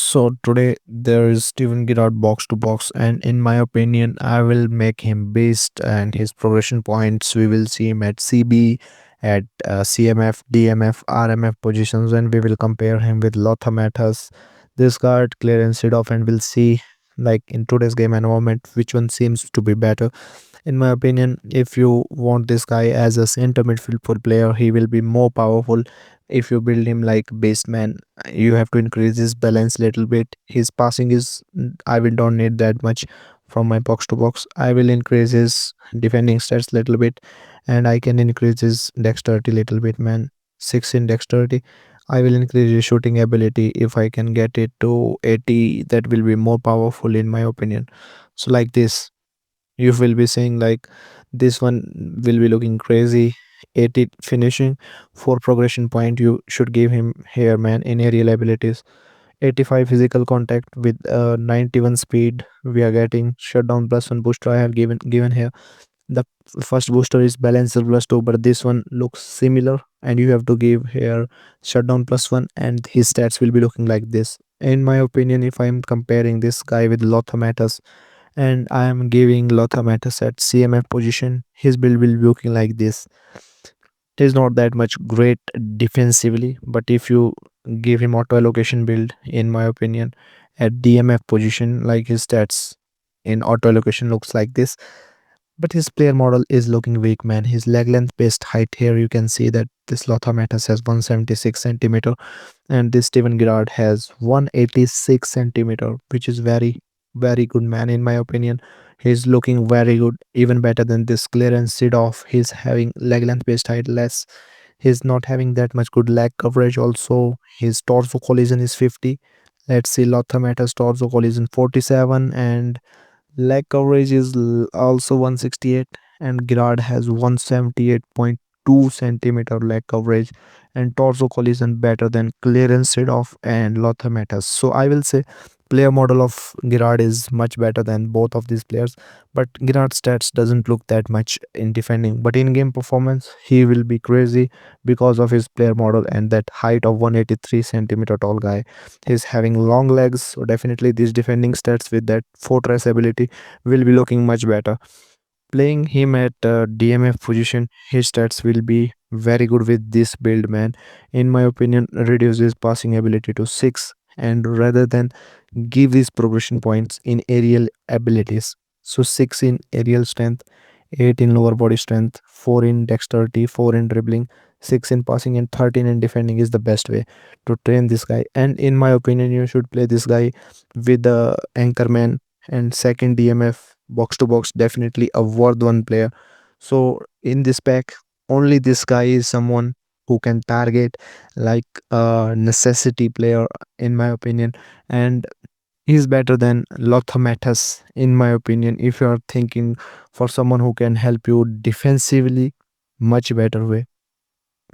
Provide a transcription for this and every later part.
So today there is Steven Gerrard box to box, and in my opinion, I will make him beast and his progression points. We will see him at CB, at CMF, DMF, RMF positions, and we will compare him with Lothar Matthaus, this card, clearance Seedorf, and we'll see like in today's game environment which one seems to be better. In my opinion, if you want this guy as a center midfield for player, he will be more powerful. If you build him like base man, you have to increase his balance little bit. His passing is I will don't need that much from my box to box. I will increase his defending stats little bit, and I can increase his dexterity little bit, man. 6 in dexterity. I will increase his shooting ability. If I can get it to 80, that will be more powerful in my opinion. So like this, you will be saying like this one will be looking crazy. 80 finishing, 4 progression point you should give him here, man. In aerial abilities, 85 physical contact with 91 speed. We are getting shutdown plus 1 booster. I have given here the first booster is balancer plus 2, but this one looks similar, and you have to give here shutdown plus 1, and his stats will be looking like this. In my opinion, if I am comparing this guy with Lothar Matthaus, and I am giving Lothar Matthaus at CMF position, his build will be looking like this. It is not that much great defensively, but if you give him auto allocation build, in my opinion, at DMF position, like his stats in auto allocation looks like this. But his player model is looking weak, man. His leg length based height, here you can see that this Lothar Matthaus has 176 centimeter, and this Steven Gerrard has 186 centimeter, which is very good, man. In my opinion, he's looking very good, even better than this clearance Seedorf. He's having leg length based height less. He's not having that much good leg coverage. Also, his torso collision is 50. Let's see Lothar Matthaus torso collision 47, and leg coverage is also 168, and Gerrard has 178.2 centimeter leg coverage, and torso collision better than clearance Seedorf and Lothar Matthaus. So I will say player model of Gerrard is much better than both of these players, but Gerrard's stats doesn't look that much in defending, but in game performance he will be crazy because of his player model and that height of 183 centimeter tall guy. He's having long legs, so definitely these defending stats with that fortress ability will be looking much better. Playing him at DMF position, his stats will be very good with this build, man. In my opinion, reduces passing ability to 6, and rather than give these progression points in aerial abilities. So 6 in aerial strength, 8 in lower body strength, 4 in dexterity, 4 in dribbling, 6 in passing, and 13 in defending is the best way to train this guy. And in my opinion, you should play this guy with the anchorman and second DMF box to box, definitely a worth one player. So in this pack, only this guy is someone who can target like a necessity player, in my opinion, and he's better than Lothar Matthaus, in my opinion. If you are thinking for someone who can help you defensively, much better way.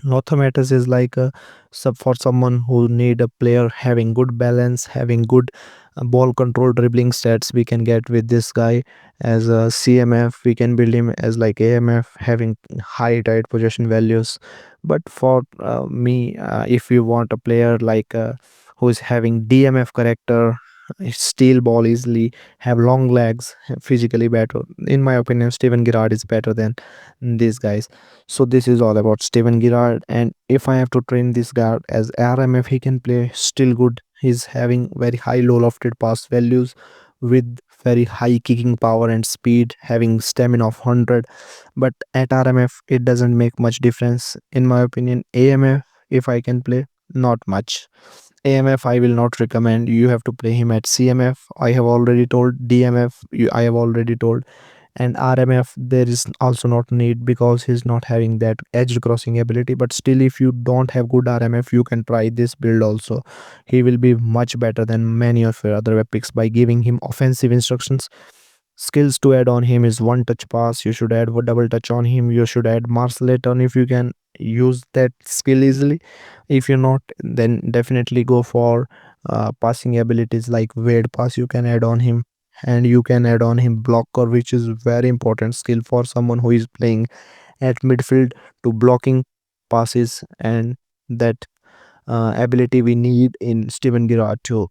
Lothar Matthaus is like a sub for someone who need a player having good balance, having good ball control, dribbling stats. We can get with this guy as a CMF. We can build him as like AMF, having high tight possession values. But for me, if you want a player like who is having DMF character, steal ball easily, have long legs, physically better. In my opinion, Steven Gerrard is better than these guys. So this is all about Steven Gerrard, and if I have to train this guy as RMF, he can play still good. He's having very high low lofted pass values with very high kicking power and speed, having stamina of 100. But at RMF, it doesn't make much difference. In my opinion, AMF, if I can play, not much. AMF I will not recommend. You have to play him at CMF. I have already told DMF. I have already told, and RMF there is also not need because he's not having that edge crossing ability. But still, if you don't have good RMF, you can try this build also. He will be much better than many of your other web picks by giving him offensive instructions. Skills to add on him is one touch pass. You should add double touch on him. You should add martial turn if you can use that skill easily. If you're not, then definitely go for passing abilities like weight pass. You can add on him, and you can add on him blocker, which is very important skill for someone who is playing at midfield, to blocking passes, and that ability we need in Steven Gerrard too.